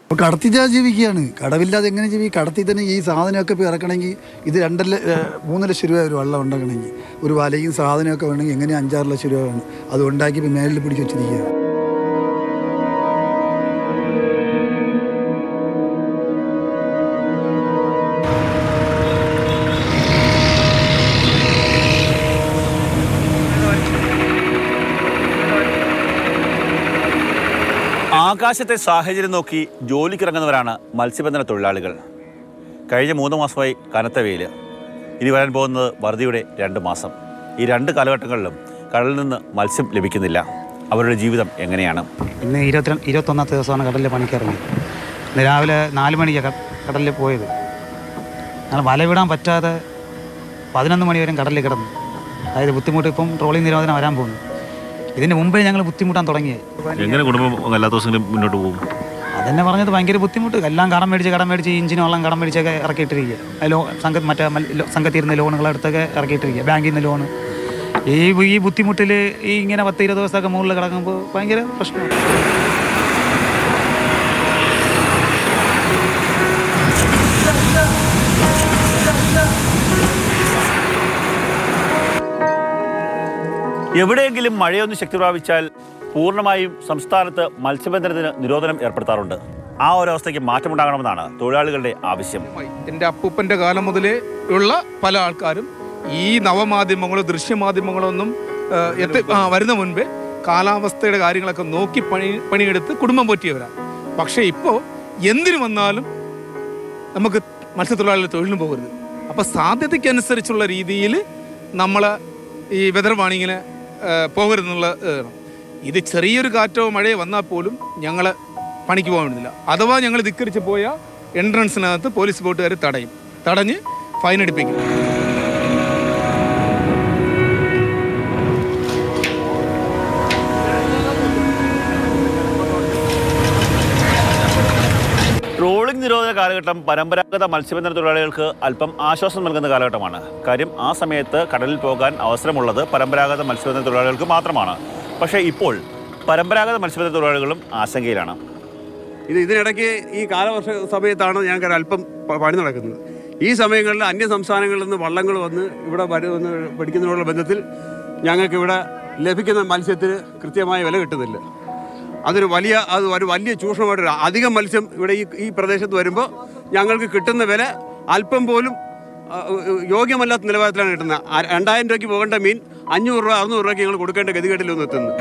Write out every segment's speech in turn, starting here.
അപ്പോൾ കടത്തിച്ചാ ജീവിക്കുകയാണ്. കടവില്ലാതെ എങ്ങനെ ജീവിക്കും? കടത്തി തന്നെ ഈ സാധനമൊക്കെ ഇപ്പോൾ ഇറക്കണമെങ്കിൽ ഇത് 3 ലക്ഷം രൂപ ഒരു വള്ളം ഉണ്ടാക്കണമെങ്കിൽ, ഒരു വലയും സാധനമൊക്കെ വേണമെങ്കിൽ എങ്ങനെ 5-6 ലക്ഷം രൂപ വേണം. അത് ഉണ്ടാക്കി ഇപ്പോൾ മേലിൽ പിടിച്ച് വെച്ചിരിക്കുകയാണ്. ആകാശത്തെ സാഹചര്യം നോക്കി ജോലിക്കിറങ്ങുന്നവരാണ് മത്സ്യബന്ധന തൊഴിലാളികൾ. കഴിഞ്ഞ 3 മാസമായി കനത്ത വെയിൽ, ഇനി വരാൻ പോകുന്നത് വറുതിയുടെ 2 മാസം. ഈ 2 കാലഘട്ടങ്ങളിലും കടലിൽ നിന്ന് മത്സ്യം ലഭിക്കുന്നില്ല. അവരുടെ ജീവിതം എങ്ങനെയാണ്? ഇന്ന് 21ാമത്തെ ദിവസമാണ് കടലിൽ പണിക്കിറങ്ങിയത്. ഇന്ന് രാവിലെ 4 മണിക്കാണ് കടലിൽ പോയത്. അങ്ങനെ വല വിടാൻ പറ്റാതെ 11 മണി വരെ കടലിൽ കിടന്നു. അതായത് ബുദ്ധിമുട്ട്. ഇപ്പം ട്രോളിംഗ് നിരോധനം വരാൻ പോകുന്നു. ഇതിന് മുമ്പേ ഞങ്ങൾ ബുദ്ധിമുട്ടാൻ തുടങ്ങിയത്. എങ്ങനെ കുടുംബം എല്ലാ ദിവസങ്ങളും മുന്നോട്ട് പോകും? അതെന്നെ പറഞ്ഞത് ഭയങ്കര ബുദ്ധിമുട്ട്. എല്ലാം കടം മേടിച്ച് ഇഞ്ചിന് വെള്ളം കടം മേടിച്ചൊക്കെ ഇറക്കിയിട്ടിരിക്കുക. മറ്റേ സംഘത്തിൽ ഇരുന്ന് ലോണുകളെടുത്തൊക്കെ ഇറക്കിയിട്ടിരിക്കുക, ബാങ്കിൽ നിന്ന് ലോണ്. ഈ ബുദ്ധിമുട്ടിൽ ഇങ്ങനെ 10-20 ദിവസമൊക്കെ മുകളിൽ കിടക്കുമ്പോൾ ഭയങ്കര പ്രശ്നമാണ്. എവിടെയെങ്കിലും മഴയൊന്ന് ശക്തി പ്രാപിച്ചാൽ പൂർണ്ണമായും സംസ്ഥാനത്ത് മത്സ്യബന്ധനത്തിന് നിരോധനം ഏർപ്പെടുത്താറുണ്ട്. ആ ഒരവസ്ഥയ്ക്ക് മാറ്റമുണ്ടാകണമെന്നാണ് തൊഴിലാളികളുടെ ആവശ്യം. എൻ്റെ അപ്പൂപ്പൻ്റെ കാലം മുതലേ ഉള്ള പല ആൾക്കാരും ഈ നവമാധ്യമങ്ങളോ ദൃശ്യമാധ്യമങ്ങളോ ഒന്നും വരുന്ന മുൻപേ കാലാവസ്ഥയുടെ കാര്യങ്ങളൊക്കെ നോക്കി പണിയെടുത്ത് കുടുംബം പോറ്റിയവരാണ്. പക്ഷേ ഇപ്പോൾ എന്തിനു വന്നാലും നമുക്ക് മത്സ്യത്തൊഴിലാളികൾ തൊഴിലിനും പോകരുത്. അപ്പോൾ സാധ്യതയ്ക്കനുസരിച്ചുള്ള രീതിയിൽ നമ്മൾ ഈ വെതർ വാണിങ്ങിന് പോകരുതെന്നുള്ള ഇത് ചെറിയൊരു കാറ്റോ മഴയോ വന്നാൽ പോലും ഞങ്ങൾ പണിക്ക് പോകാൻ വേണ്ടിയില്ല. അഥവാ ഞങ്ങൾ ധിക്കരിച്ച് പോയാൽ എൻട്രൻസിനകത്ത് പോലീസ് ബോട്ടുകാർ തടഞ്ഞ് ഫൈൻ അടിപ്പിക്കും. ട്രോളിംഗ് നിരോധന കാലഘട്ടം പരമ്പരാഗത മത്സ്യബന്ധന തൊഴിലാളികൾക്ക് അല്പം ആശ്വാസം നൽകുന്ന കാലഘട്ടമാണ്. കാര്യം ആ സമയത്ത് കടലിൽ പോകാൻ അവസരമുള്ളത് പരമ്പരാഗത മത്സ്യബന്ധന തൊഴിലാളികൾക്ക് മാത്രമാണ്. പക്ഷേ ഇപ്പോൾ പരമ്പരാഗത മത്സ്യബന്ധന തൊഴിലാളികളും ആശങ്കയിലാണ്. ഇതിനിടയ്ക്ക് ഈ കാലവർഷ സമയത്താണ് ഞങ്ങൾക്ക് അല്പം പണി നടക്കുന്നത്. ഈ സമയങ്ങളിൽ അന്യ സംസ്ഥാനങ്ങളിൽ നിന്ന് വള്ളങ്ങൾ വന്ന് ഇവിടെ വന്ന് പിടിക്കുന്നതിനുള്ള ബന്ധത്തിൽ ഞങ്ങൾക്കിവിടെ ലഭിക്കുന്ന മത്സ്യത്തിന് കൃത്യമായ വില കിട്ടുന്നില്ല. അതൊരു വലിയ ചൂഷണമായിട്ട് അധികം മത്സ്യം ഇവിടെ ഈ പ്രദേശത്ത് വരുമ്പോൾ ഞങ്ങൾക്ക് കിട്ടുന്ന വില അല്പം പോലും യോഗ്യമല്ലാത്ത നിലവാരത്തിലാണ് കിട്ടുന്നത്. 2000 രൂപയ്ക്ക് പോകേണ്ട മീൻ 500 രൂപ 600 രൂപയ്ക്ക് ഞങ്ങൾ കൊടുക്കേണ്ട ഗതികേട്ടിലൊന്നും എത്തുന്നു.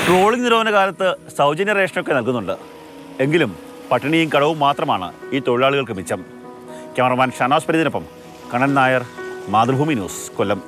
ട്രോളിംഗ് നിരോധന കാലത്ത് സൗജന്യ റേഷനൊക്കെ നൽകുന്നുണ്ട്. എങ്കിലും പട്ടിണിയും കടവും മാത്രമാണ് ഈ തൊഴിലാളികൾക്ക് മിച്ചം. ക്യാമറമാൻ ഷനാസ് പരിദിനൊപ്പം കണ്ണൻ നായർ, മാതൃഭൂമി ന്യൂസ്, കൊല്ലം.